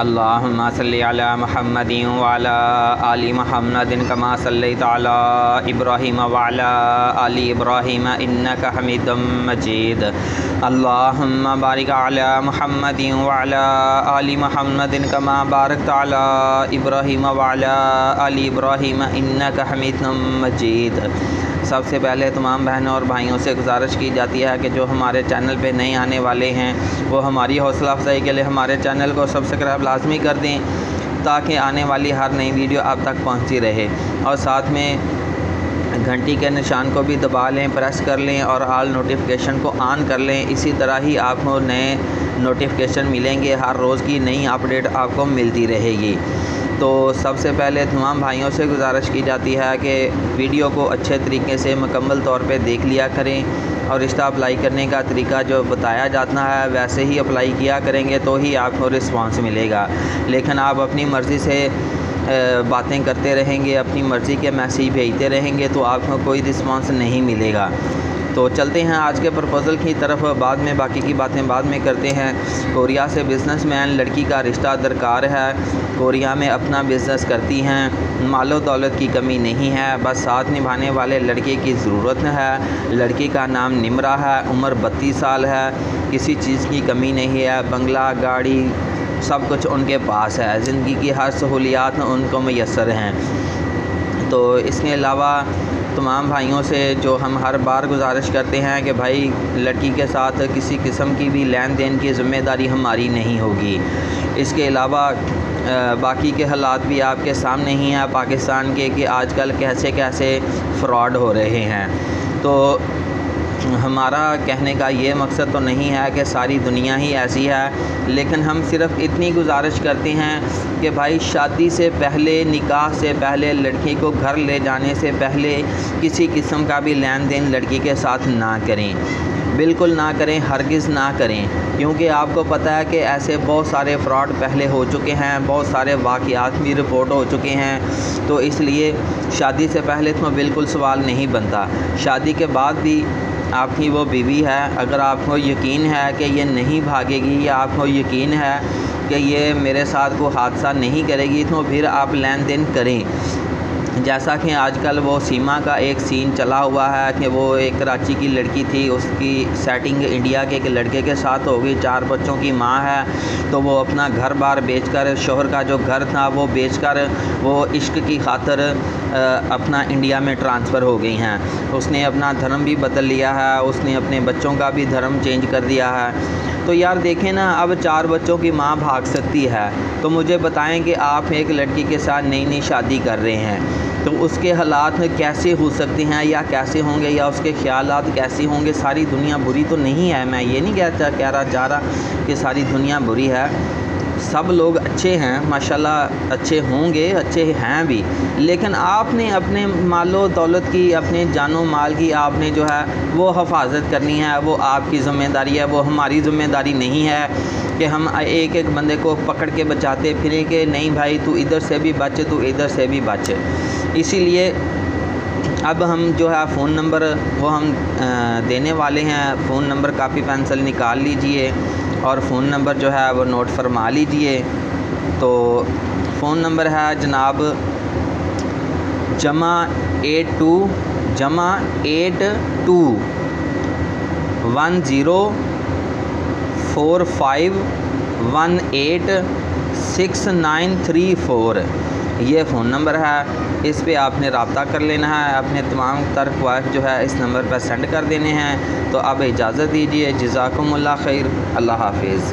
اللہم صلی علی محمد وعلی آل محمد کما صلیت علی ابراہیم وعلی آل ابراہیم انک حمید مجید۔ اللہم بارک علی محمد وعلی آل محمد کما بارکت علی ابراہیم وعلی آل ابراہیم انک حمید مجید۔ سب سے پہلے تمام بہنوں اور بھائیوں سے گزارش کی جاتی ہے کہ جو ہمارے چینل پہ نئے آنے والے ہیں وہ ہماری حوصلہ افزائی کے لیے ہمارے چینل کو سبسکرائب لازمی کر دیں تاکہ آنے والی ہر نئی ویڈیو آپ تک پہنچتی رہے، اور ساتھ میں گھنٹی کے نشان کو بھی دبا لیں، پریس کر لیں اور آل نوٹیفیکیشن کو آن کر لیں۔ اسی طرح ہی آپ کو نئے نوٹیفیکیشن ملیں گے، ہر روز کی نئی اپڈیٹ آپ کو ملتی رہے گی۔ تو سب سے پہلے تمام بھائیوں سے گزارش کی جاتی ہے کہ ویڈیو کو اچھے طریقے سے مکمل طور پہ دیکھ لیا کریں، اور رشتہ اپلائی کرنے کا طریقہ جو بتایا جاتا ہے ویسے ہی اپلائی کیا کریں گے تو ہی آپ کو رسپانس ملے گا۔ لیکن آپ اپنی مرضی سے باتیں کرتے رہیں گے، اپنی مرضی کے میسیج بھیجتے رہیں گے تو آپ کو کوئی رسپانس نہیں ملے گا۔ تو چلتے ہیں آج کے پرپوزل کی طرف، بعد میں باقی کی باتیں بعد میں کرتے ہیں۔ کوریا سے بزنس مین لڑکی کا رشتہ درکار ہے۔ کوریا میں اپنا بزنس کرتی ہیں، مال و دولت کی کمی نہیں ہے، بس ساتھ نبھانے والے لڑکے کی ضرورت ہے۔ لڑکی کا نام نمرہ ہے، عمر 32 سال ہے، کسی چیز کی کمی نہیں ہے، بنگلہ گاڑی سب کچھ ان کے پاس ہے، زندگی کی ہر سہولیات ان کو میسر ہیں۔ تو اس کے علاوہ تمام بھائیوں سے جو ہم ہر بار گزارش کرتے ہیں کہ بھائی لڑکی کے ساتھ کسی قسم کی بھی لین دین کی ذمہ داری ہماری نہیں ہوگی۔ اس کے علاوہ باقی کے حالات بھی آپ کے سامنے ہی ہیں پاکستان کے کہ آج کل کیسے کیسے فراڈ ہو رہے ہیں۔ تو ہمارا کہنے کا یہ مقصد تو نہیں ہے کہ ساری دنیا ہی ایسی ہے، لیکن ہم صرف اتنی گزارش کرتے ہیں کہ بھائی شادی سے پہلے، نکاح سے پہلے، لڑکی کو گھر لے جانے سے پہلے کسی قسم کا بھی لین دین لڑکی کے ساتھ نہ کریں، بالکل نہ کریں، ہرگز نہ کریں، کیونکہ آپ کو پتہ ہے کہ ایسے بہت سارے فراڈ پہلے ہو چکے ہیں، بہت سارے واقعات بھی رپورٹ ہو چکے ہیں۔ تو اس لیے شادی سے پہلے تو بالکل سوال نہیں بنتا۔ شادی کے بعد بھی آپ کی وہ بیوی ہے، اگر آپ کو یقین ہے کہ یہ نہیں بھاگے گی یا آپ کو یقین ہے کہ یہ میرے ساتھ کوئی حادثہ نہیں کرے گی تو پھر آپ لین دین کریں۔ جیسا کہ آج کل وہ سیما کا ایک سین چلا ہوا ہے کہ وہ ایک کراچی کی لڑکی تھی، اس کی سیٹنگ انڈیا کے ایک لڑکے کے ساتھ ہو گئی، 4 بچوں کی ماں ہے، تو وہ اپنا گھر بار بیچ کر، شوہر کا جو گھر تھا وہ بیچ کر وہ عشق کی خاطر اپنا انڈیا میں ٹرانسفر ہو گئی ہیں۔ اس نے اپنا دھرم بھی بدل لیا ہے، اس نے اپنے بچوں کا بھی دھرم چینج کر دیا ہے۔ تو یار دیکھیں نا، اب 4 بچوں کی ماں بھاگ سکتی ہے تو مجھے بتائیں کہ آپ ایک لڑکی کے ساتھ نئی شادی کر رہے ہیں تو اس کے حالات کیسے ہو سکتے ہیں یا کیسے ہوں گے، یا اس کے خیالات کیسے ہوں گے۔ ساری دنیا بری تو نہیں ہے، میں یہ نہیں کہہ رہا کہ ساری دنیا بری ہے، سب لوگ اچھے ہیں ماشاءاللہ، اچھے ہوں گے، اچھے ہیں بھی، لیکن آپ نے اپنے مال و دولت کی، اپنے جان و مال کی آپ نے جو ہے وہ حفاظت کرنی ہے، وہ آپ کی ذمہ داری ہے، وہ ہماری ذمہ داری نہیں ہے کہ ہم ایک ایک بندے کو پکڑ کے بچاتے پھریں کہ نہیں بھائی تو ادھر سے بھی بچ، تو ادھر سے بھی بچ۔ اسی لیے اب ہم جو ہے فون نمبر وہ ہم دینے والے ہیں، فون نمبر کاپی پینسل نکال لیجئے اور فون نمبر جو ہے وہ نوٹ فرما لیجئے۔ تو فون نمبر ہے جناب +82 +82 104518 6934، یہ فون نمبر ہے، اس پہ آپ نے رابطہ کر لینا ہے، اپنے تمام تر خواہش جو ہے اس نمبر پر سینڈ کر دینے ہیں۔ تو اب اجازت دیجیے، جزاکم اللہ خیر، اللہ حافظ۔